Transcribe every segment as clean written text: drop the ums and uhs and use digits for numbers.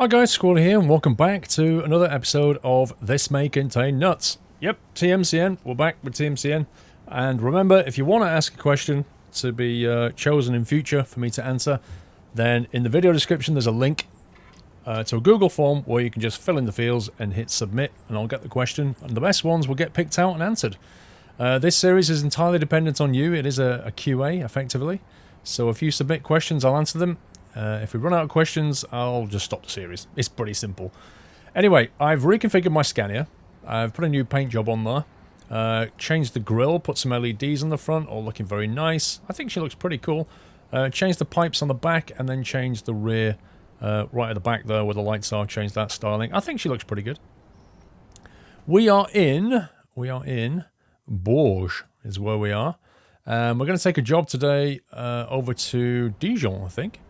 Hi guys, Squirrel here and welcome back to another episode of This May Contain Nuts. Yep, TMCN, we're back with TMCN. And remember, if you want to ask a question to be chosen in future for me to answer, then in the video description there's a link to a Google form where you can just fill in the fields and hit submit and I'll get the question. And the best ones will get picked out and answered. This series is entirely dependent on you. It is a QA, effectively. So if you submit questions, I'll answer them. If we run out of questions, I'll just stop the series. It's pretty simple. Anyway, I've reconfigured my scanner. I've put a new paint job on there. Changed the grill, put some LEDs on the front, all looking very nice. I think she looks pretty cool. Changed the pipes on the back and then changed the rear right at the back there where the lights are. Changed that styling. I think she looks pretty good. We are in Bourges is where we are. We're going to take a job today over to Dijon, I think.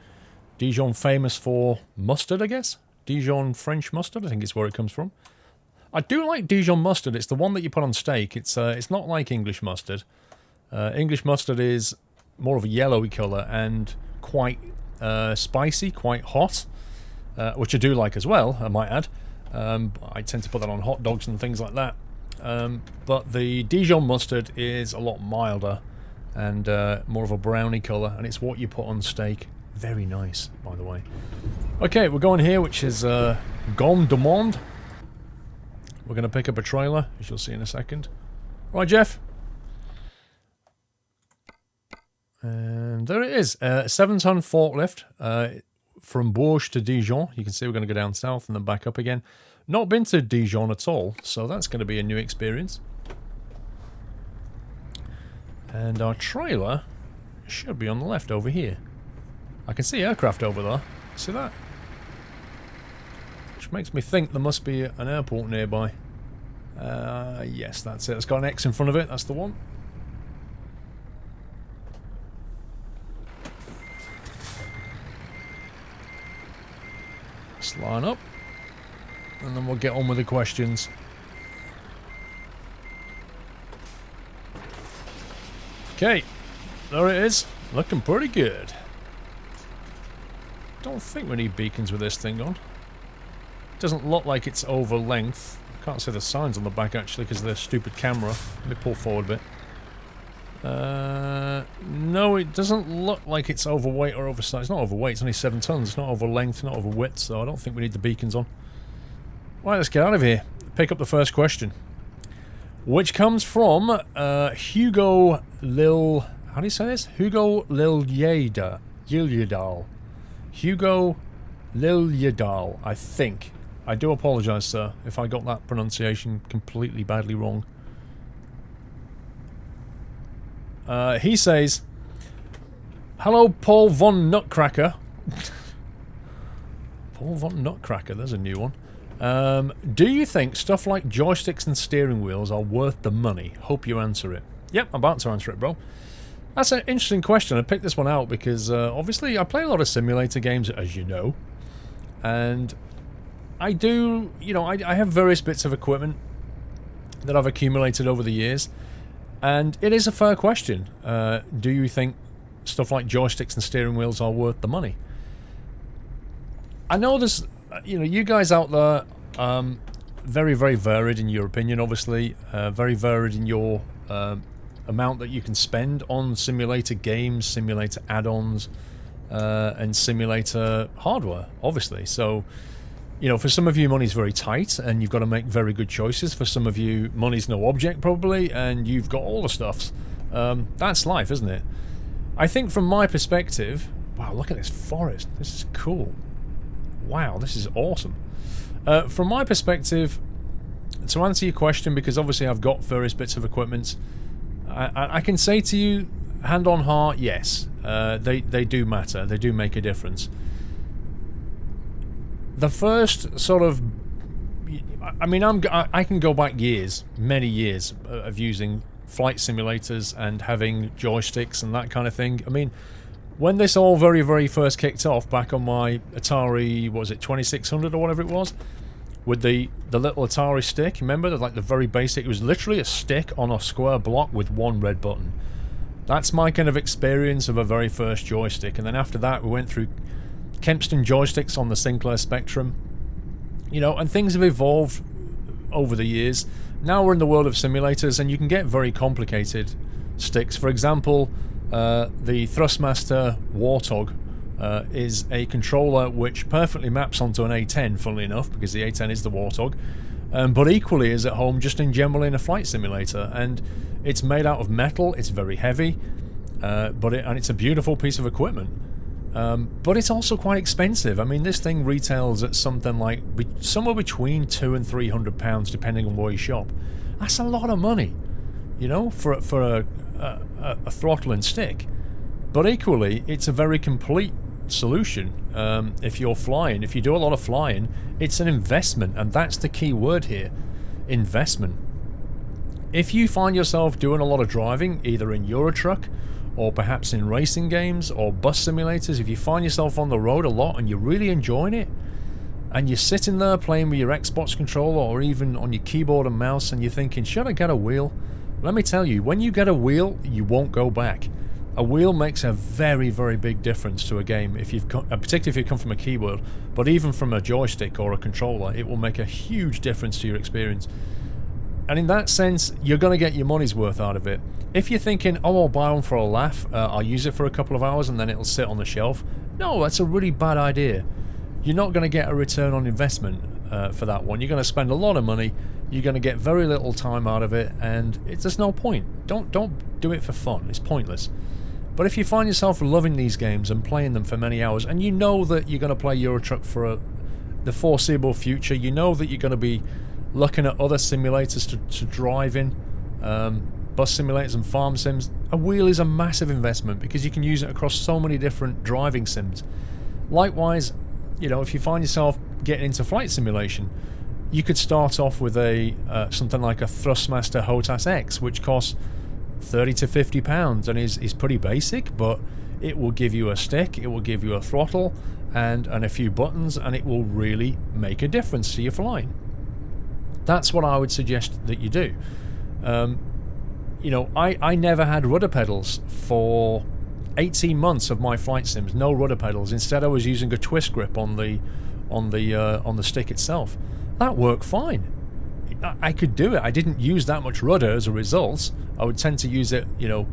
Dijon famous for mustard, I guess. Dijon French mustard, I think it's where it comes from. I do like Dijon mustard. It's the one that you put on steak. It's not like English mustard. English mustard is more of a yellowy colour and quite spicy, quite hot, which I do like as well, I might add. I tend to put that on hot dogs and things like that. But the Dijon mustard is a lot milder and more of a browny colour, and it's what you put on steak. Very nice, by the way. Okay, we're going here, which is Gomme du Monde. We're going to pick up a trailer, as you'll see in a second. Right, Jeff. And there it is. A 7-ton forklift from Bourges to Dijon. You can see we're going to go down south and then back up again. Not been to Dijon at all, so that's going to be a new experience. And our trailer should be on the left over here. I can see aircraft over there. See that? Which makes me think there must be an airport nearby. Yes, that's it. It's got an X in front of it. That's the one. Let's line up. And then we'll get on with the questions. Okay. There it is. Looking pretty good. Don't think we need beacons with this thing on. Doesn't look like it's over length. I can't see the signs on the back actually because of their stupid camera. Let me pull forward a bit. No, it doesn't look like it's overweight or oversized. It's not overweight, it's only 7 tons. It's not over length, not over width, so I don't think we need the beacons on. Right, let's get out of here. Pick up the first question. Which comes from Hugo Lil... How do you say this? Hugo Lilyedal. Hugo Lilyedal, I think. I do apologise, sir, if I got that pronunciation completely badly wrong. He says, hello, Paul Von Nutcracker. Paul Von Nutcracker, there's a new one. Do you think stuff like joysticks and steering wheels are worth the money? Hope you answer it. Yep, I'm about to answer it, bro. That's an interesting question. I picked this one out because obviously I play a lot of simulator games, as you know. And I do, you know, I have various bits of equipment that I've accumulated over the years. And it is a fair question. Do you think stuff like joysticks and steering wheels are worth the money? I know there's, you know, you guys out there, very, very varied in your opinion, obviously. Very varied in your amount that you can spend on simulator games, simulator add-ons, and simulator hardware, obviously. So, you know, for some of you, money's very tight, and you've got to make very good choices. For some of you, money's no object, probably, and you've got all the stuffs. That's life, isn't it? I think from my perspective... Wow, look at this forest. This is cool. Wow, this is awesome. From my perspective, to answer your question, because obviously I've got various bits of equipment, I can say to you, hand on heart, yes, they do matter. They do make a difference. The first sort of, I mean, I can go back years, many years of using flight simulators and having joysticks and that kind of thing. I mean, when this all very, very first kicked off back on my Atari, what was it, 2600 or whatever it was, with the little Atari stick, remember? Like the very basic, it was literally a stick on a square block with one red button. That's my kind of experience of a very first joystick. And then after that, we went through Kempston joysticks on the Sinclair Spectrum. You know, and things have evolved over the years. Now we're in the world of simulators, and you can get very complicated sticks. For example, the Thrustmaster Warthog is a controller which perfectly maps onto an A10, funnily enough, because the A10 is the Warthog, but equally is at home just in general in a flight simulator. And it's made out of metal, it's very heavy, and it's a beautiful piece of equipment. But it's also quite expensive. I mean, this thing retails at something like somewhere between £200 and £300, depending on where you shop. That's a lot of money, you know, for a throttle and stick. But equally, it's a very complete solution. If you're flying, if you do a lot of flying, it's an investment, and that's the key word here: investment. If you find yourself doing a lot of driving, either in Eurotruck, or perhaps in racing games or bus simulators, if you find yourself on the road a lot and you're really enjoying it, and you're sitting there playing with your Xbox controller or even on your keyboard and mouse, and you're thinking, should I get a wheel? Let me tell you, when you get a wheel, you won't go back. A wheel makes a very, very big difference to a game, particularly if you come from a keyboard, but even from a joystick or a controller, it will make a huge difference to your experience. And in that sense, you're going to get your money's worth out of it. If you're thinking, oh, I'll buy one for a laugh, I'll use it for a couple of hours and then it'll sit on the shelf. No, that's a really bad idea. You're not going to get a return on investment for that one. You're going to spend a lot of money, you're going to get very little time out of it, and there's no point. Don't do it for fun. It's pointless. But if you find yourself loving these games and playing them for many hours, and you know that you're going to play Eurotruck for the foreseeable future, you know that you're going to be looking at other simulators to drive in, bus simulators and farm sims, a wheel is a massive investment because you can use it across so many different driving sims. Likewise, you know, if you find yourself getting into flight simulation, you could start off with something like a Thrustmaster HOTAS X, which costs £30 to £50 and is pretty basic, but it will give you a stick, it will give you a throttle and a few buttons, and it will really make a difference to your flying. That's what I would suggest that you do. You know, I never had rudder pedals for 18 months of my flight sims. No rudder pedals. Instead, I was using a twist grip on the stick itself. That worked fine. I could do it. I didn't use that much rudder as a result. I would tend to use it, you know,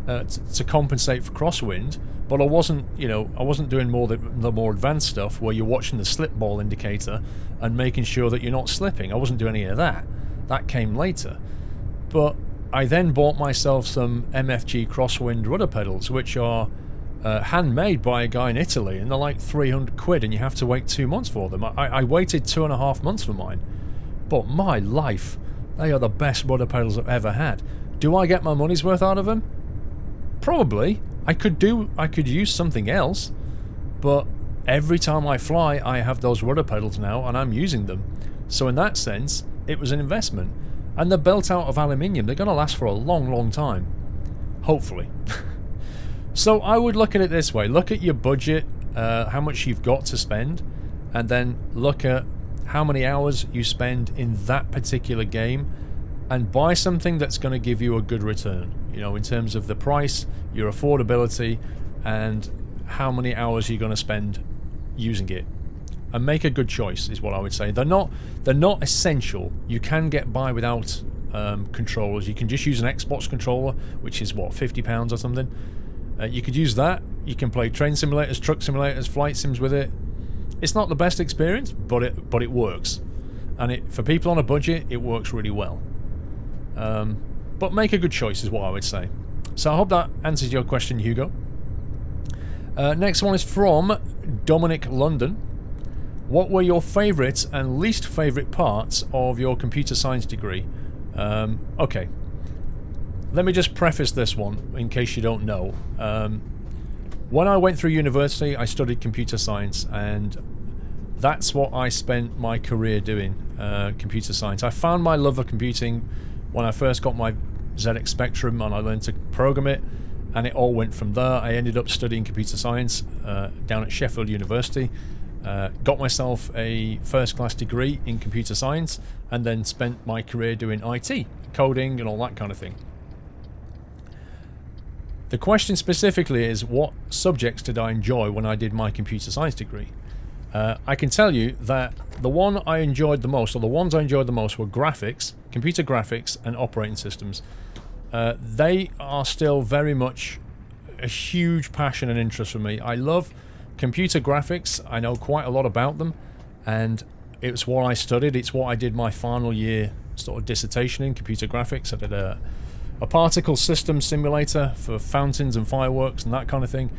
to compensate for crosswind. But I wasn't, you know, I wasn't doing the more advanced stuff where you're watching the slip ball indicator and making sure that you're not slipping. I wasn't doing any of that. That came later. But I then bought myself some MFG crosswind rudder pedals, which are handmade by a guy in Italy, and they're like 300 quid, and you have to wait 2 months for them. I waited 2.5 months for mine. But my life, they are the best rudder pedals I've ever had. Do I get my money's worth out of them? Probably. I could use something else, but every time I fly, I have those rudder pedals now, and I'm using them. So in that sense, it was an investment. And they're built out of aluminium. They're going to last for a long, long time. Hopefully. So I would look at it this way. Look at your budget, how much you've got to spend, and then look at how many hours you spend in that particular game, and buy something that's going to give you a good return, you know, in terms of the price, your affordability, and how many hours you're going to spend using it. And make a good choice is what I would say. They're not essential. You can get by without controllers. You can just use an Xbox controller, which is what, £50 or something. You could use that. You can play train simulators, truck simulators, flight sims with it. It's not the best experience, but it works. And for people on a budget, it works really well. But make a good choice is what I would say. So I hope that answers your question, Hugo. Next one is from Dominic London. What were your favourite and least favourite parts of your computer science degree? Okay. Let me just preface this one in case you don't know. When I went through university, I studied computer science, and that's what I spent my career doing, computer science. I found my love of computing when I first got my ZX Spectrum, and I learned to program it, and it all went from there. I ended up studying computer science down at Sheffield University, got myself a first-class degree in computer science, and then spent my career doing IT, coding and all that kind of thing. The question specifically is, what subjects did I enjoy when I did my computer science degree? I can tell you that the one I enjoyed the most, or the ones I enjoyed the most, were graphics, computer graphics, and operating systems. They are still very much a huge passion and interest for me. I love computer graphics. I know quite a lot about them, and it's what I studied. It's what I did my final year sort of dissertation in, computer graphics. I did a particle system simulator for fountains and fireworks and that kind of thing.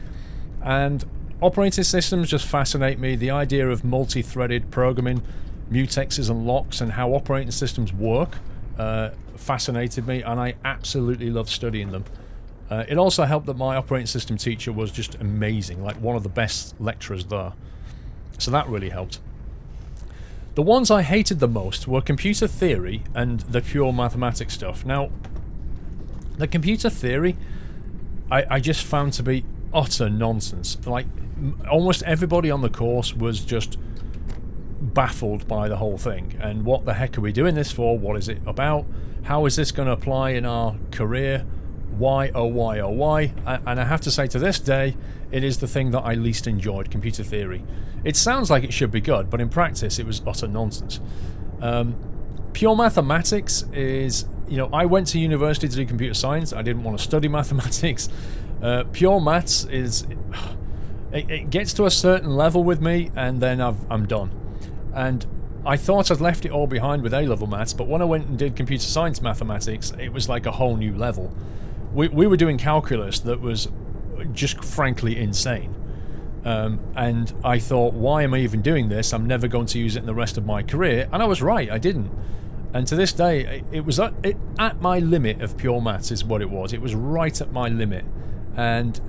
And operating systems just fascinate me. The idea of multi-threaded programming, mutexes and locks, and how operating systems work fascinated me, and I absolutely love studying them. It also helped that my operating system teacher was just amazing, like one of the best lecturers there. So that really helped. The ones I hated the most were computer theory and the pure mathematics stuff. Now, the computer theory I just found to be utter nonsense. Like, almost everybody on the course was just baffled by the whole thing. And what the heck are we doing this for? What is it about? How is this going to apply in our career? Why, oh why, oh why? And I have to say, to this day, it is the thing that I least enjoyed, computer theory. It sounds like it should be good, but in practice it was utter nonsense. Pure mathematics is, you know, I went to university to do computer science. I didn't want to study mathematics. Pure maths is, it gets to a certain level with me, and then I'm done. And I thought I'd left it all behind with A-level maths, but when I went and did computer science mathematics, it was like a whole new level. We were doing calculus that was just frankly insane. And I thought, why am I even doing this? I'm never going to use it in the rest of my career. And I was right, I didn't. And to this day, it was at my limit of pure maths is what it was. It was right at my limit. And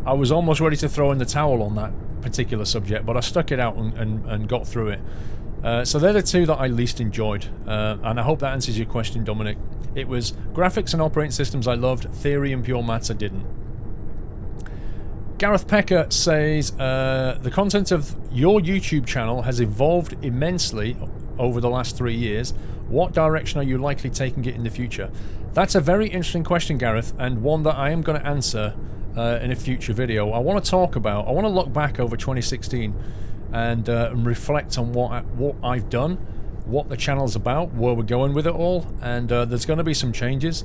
I was almost ready to throw in the towel on that particular subject, but I stuck it out and got through it. So they're the two that I least enjoyed. And I hope that answers your question, Dominic. It was graphics and operating systems I loved, theory and pure maths I didn't. Gareth Pecker says, the content of your YouTube channel has evolved immensely over the last 3 years. What direction are you likely taking it in the future? That's a very interesting question, Gareth, and one that I am going to answer in a future video. I want to look back over 2016 and reflect on what I've done, what the channel's about, where we're going with it all, and there's going to be some changes.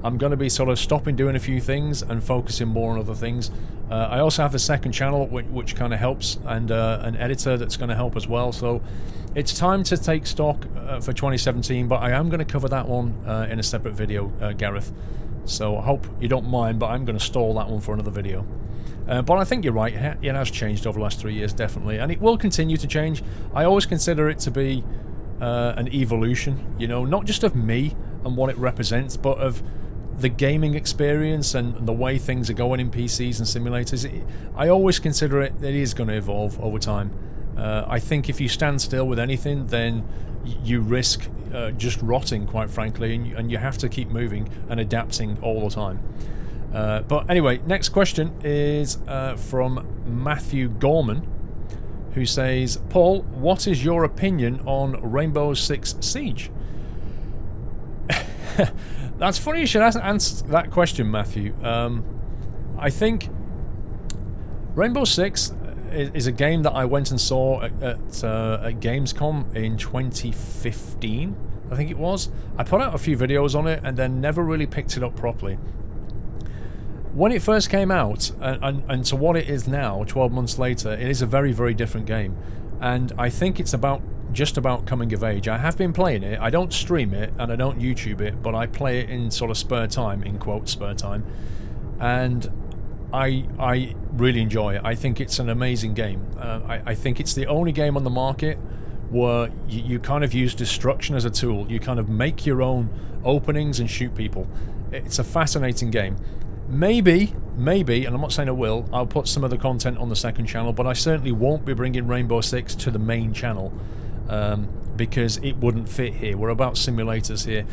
I'm going to be sort of stopping doing a few things and focusing more on other things. I also have a second channel which kind of helps, and an editor that's going to help as well. So it's time to take stock for 2017, but I am going to cover that one in a separate video, Gareth. So I hope you don't mind, but I'm going to stall that one for another video. But I think you're right, it has changed over the last 3 years, definitely, and it will continue to change. I always consider it to be an evolution, you know, not just of me and what it represents, but of the gaming experience and the way things are going in PCs and simulators. I always consider it is going to evolve over time. I think if you stand still with anything, then you risk just rotting, quite frankly, and you have to keep moving and adapting all the time. But anyway, next question is from Matthew Gorman, who says, Paul, what is your opinion on Rainbow Six Siege? That's funny you should answer that question, Matthew. I think Rainbow Six is a game that I went and saw at Gamescom in 2015, I think it was. I put out a few videos on it and then never really picked it up properly. When it first came out, and to what it is now, 12 months later, it is a very, very different game. And I think it's just about coming of age. I have been playing it. I don't stream it and I don't YouTube it, but I play it in sort of spare time, in quotes, spare time. And I really enjoy it. I think it's an amazing game. I think it's the only game on the market where you kind of use destruction as a tool. You kind of make your own openings and shoot people. It's a fascinating game. Maybe, and I'm not saying I will, I'll put some of the content on the second channel, but I certainly won't be bringing Rainbow Six to the main channel because it wouldn't fit here. We're about simulators here.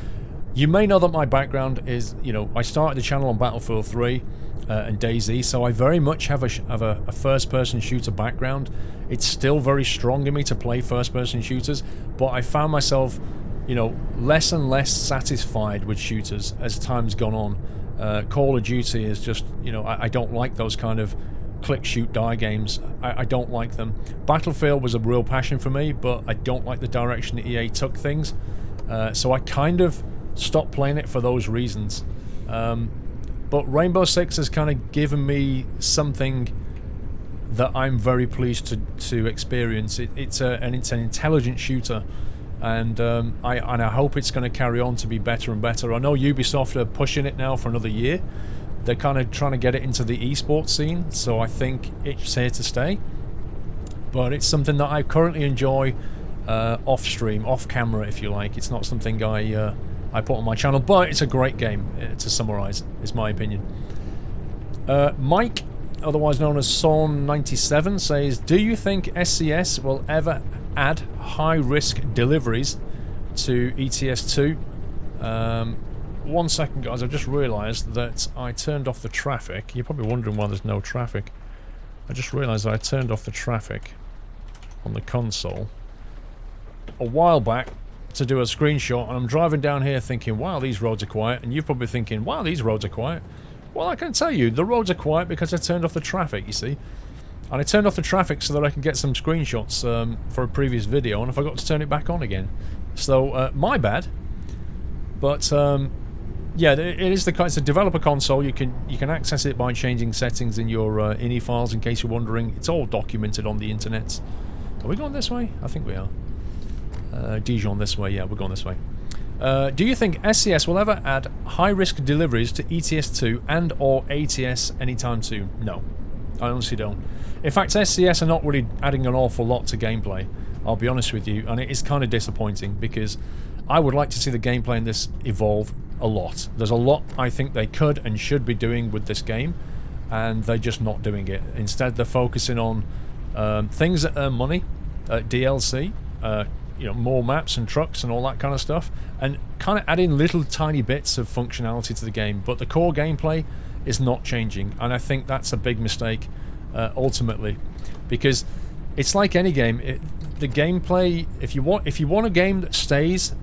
You may know that my background is, you know, I started the channel on Battlefield 3 and DayZ, so I very much have a first-person shooter background. It's still very strong in me to play first-person shooters, but I found myself, you know, less and less satisfied with shooters as time's gone on. Call of Duty is just, you know, I don't like those kind of click, shoot, die games. I don't like them. Battlefield was a real passion for me, but I don't like the direction that EA took things. So I kind of stopped playing it for those reasons. But Rainbow Six has kind of given me something that I'm very pleased to experience. It's an intelligent shooter, and I hope it's going to carry on to be better and better. I know Ubisoft are pushing it now for another year. They're kind of trying to get it into the esports scene, so I think it's here to stay. But it's something that I currently enjoy off stream, off camera, if you like. It's not something I put on my channel, but it's a great game, to summarise, is my opinion. Mike, otherwise known as Sawn97, says, do you think SCS will ever add high-risk deliveries to ETS2? 1 second, guys, I've just realised that I turned off the traffic. You're probably wondering why there's no traffic. I just realised that I turned off the traffic on the console a while back to do a screenshot, and I'm driving down here thinking, wow, these roads are quiet, and you're probably thinking, wow, these roads are quiet. Well, I can tell you, the roads are quiet because I turned off the traffic, you see. And I turned off the traffic so that I can get some screenshots for a previous video, and I forgot to turn it back on again. So, my bad. But, yeah, it's a developer console. You can access it by changing settings in your INI files, in case you're wondering. It's all documented on the internet. Are we going this way? I think we are. Dijon this way, yeah, we're going this way. Do you think SCS will ever add high-risk deliveries to ETS2 and or ATS anytime soon? No, I honestly don't. In fact, SCS are not really adding an awful lot to gameplay, I'll be honest with you, and it is kind of disappointing because I would like to see the gameplay in this evolve a lot. There's a lot I think they could and should be doing with this game, and they're just not doing it. Instead, they're focusing on things that earn money, DLC, you know, more maps and trucks and all that kind of stuff, and kind of adding little tiny bits of functionality to the game, but the core gameplay is not changing, and I think that's a big mistake ultimately, because it's like any game. The gameplay, if you want a game that stays,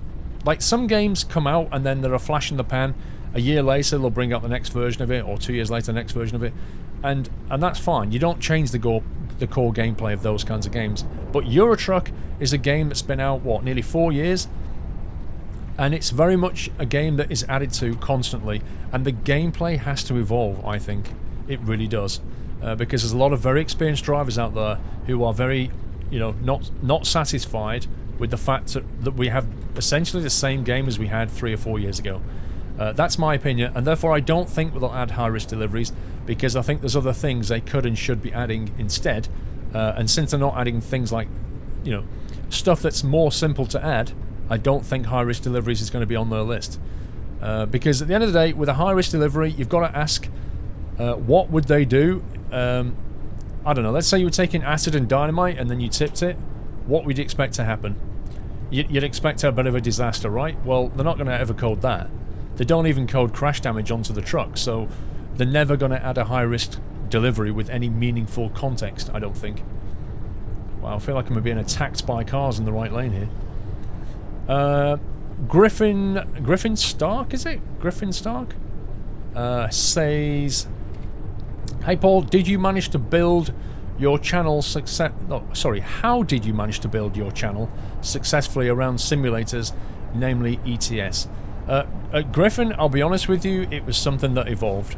like some games come out and then they're a flash in the pan, a year later they'll bring out the next version of it, or 2 years later the next version of it, and that's fine. You don't change the core gameplay of those kinds of games. But Euro Truck is a game that's been out, what, nearly 4 years? And it's very much a game that is added to constantly, and the gameplay has to evolve, I think. It really does. Because there's a lot of very experienced drivers out there who are very, you know, not satisfied with the fact that we have essentially the same game as we had 3 or 4 years ago. That's my opinion, and therefore I don't think they'll add high-risk deliveries, because I think there's other things they could and should be adding instead. And since they're not adding things like, you know, stuff that's more simple to add, I don't think high-risk deliveries is going to be on their list. Because at the end of the day, with a high-risk delivery, you've got to ask, what would they do? I don't know, let's say you were taking acid and dynamite and then you tipped it. What would you expect to happen? You'd expect a bit of a disaster, right? Well, they're not going to ever code that. They don't even code crash damage onto the truck, so they're never going to add a high-risk delivery with any meaningful context, I don't think. Wow, I feel like I'm being attacked by cars in the right lane here. Griffin Stark, is it? Griffin Stark? Says, hey Paul, did you manage to build your channel how did you manage to build your channel successfully around simulators, namely ETS? Griffin, I'll be honest with you, it was something that evolved.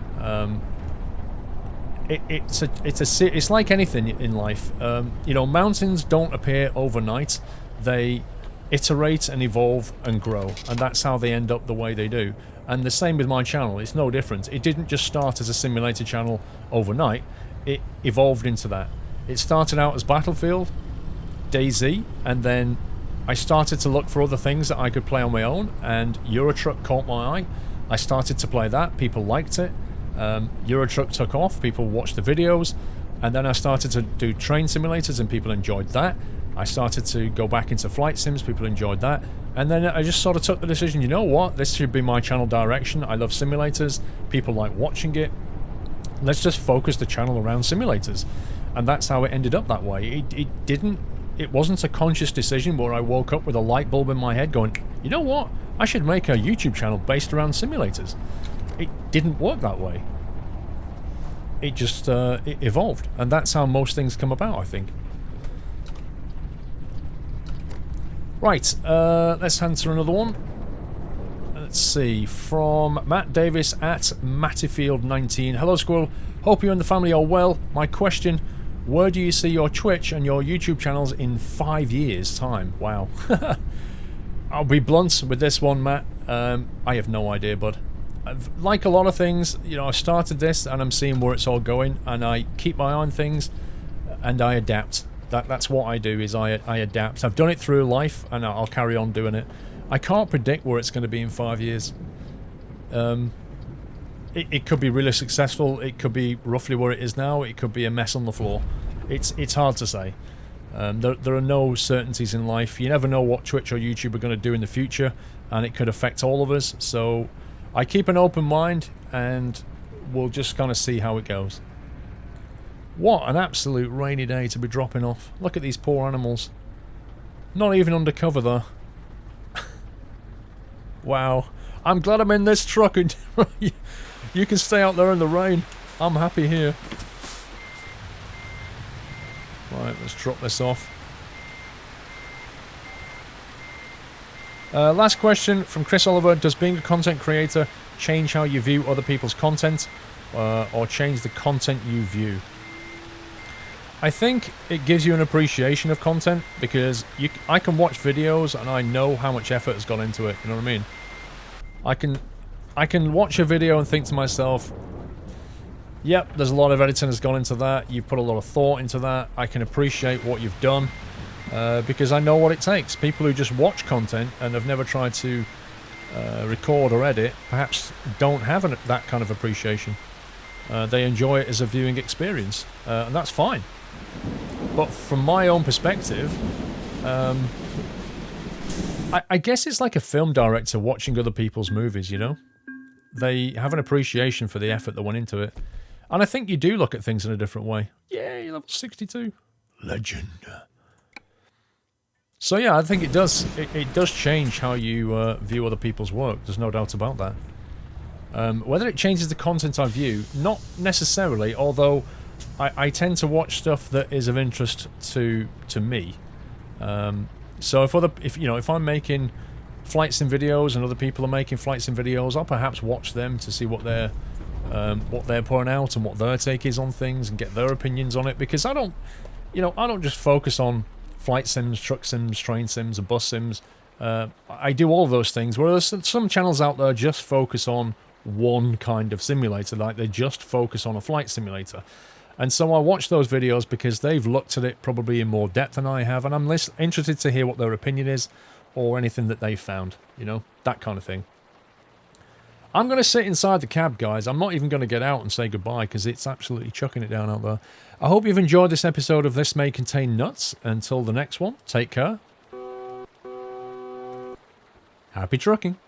It's like anything in life. You know, mountains don't appear overnight. They iterate and evolve and grow, and that's how they end up the way they do. And the same with my channel. It's no different. It didn't just start as a simulator channel overnight. It evolved into that. It started out as Battlefield, DayZ, and then I started to look for other things that I could play on my own, and Euro Truck caught my eye. I started to play that. People liked it. Euro Truck took off. People watched the videos, and then I started to do train simulators, and people enjoyed that. I started to go back into flight sims. People enjoyed that. And then I just sort of took the decision, you know what, this should be my channel direction. I love simulators. People like watching it. Let's just focus the channel around simulators. And that's how it ended up that way. It wasn't a conscious decision where I woke up with a light bulb in my head going, you know what, I should make a YouTube channel based around simulators. it didn't work that way. It just it evolved, and that's how most things come about, I think. Right, let's answer another one. Let's see, from Matt Davis at Mattyfield19. Hello, Squirrel. Hope you and the family are well. My question, where do you see your Twitch and your YouTube channels in 5 years' time? Wow. I'll be blunt with this one, Matt. I have no idea, bud. Like a lot of things, you know, I started this and I'm seeing where it's all going, and I keep my eye on things and I adapt. That's what I do, is I adapt. I've done it through life and I'll carry on doing it. I can't predict where it's going to be in 5 years. It could be really successful. It could be roughly where it is now. It could be a mess on the floor. It's hard to say. There are no certainties in life. You never know what Twitch or YouTube are going to do in the future, and it could affect all of us. So I keep an open mind, and we'll just kind of see how it goes. What an absolute rainy day to be dropping off. Look at these poor animals. Not even under cover, though. Wow. I'm glad I'm in this truck, and you can stay out there in the rain. I'm happy here. Right, let's drop this off. Last question from Chris Oliver. Does being a content creator change how you view other people's content, or change the content you view? I think it gives you an appreciation of content, because I can watch videos and I know how much effort has gone into it, you know what I mean? I can watch a video and think to myself, yep, there's a lot of editing has gone into that, you've put a lot of thought into that, I can appreciate what you've done, because I know what it takes. People who just watch content and have never tried to record or edit perhaps don't have that kind of appreciation. They enjoy it as a viewing experience, and that's fine. But from my own perspective, I guess it's like a film director watching other people's movies, you know? They have an appreciation for the effort that went into it. And I think you do look at things in a different way. Yay, level 62. Legend. So yeah, I think it does. It does change how you view other people's work. There's no doubt about that. Whether it changes the content I view, not necessarily, although I tend to watch stuff that is of interest to me. So if I'm making flight sim videos and other people are making flight sim videos, I'll perhaps watch them to see what they're putting out and what their take is on things, and get their opinions on it, because I don't just focus on flight sims, truck sims, train sims, and bus sims. I do all of those things, whereas some channels out there just focus on one kind of simulator, like they just focus on a flight simulator. And so I watch those videos because they've looked at it probably in more depth than I have, and I'm interested to hear what their opinion is, or anything that they've found, you know, that kind of thing. I'm going to sit inside the cab, guys. I'm not even going to get out and say goodbye, because it's absolutely chucking it down out there. I hope you've enjoyed this episode of This May Contain Nuts. Until the next one, take care. Happy trucking.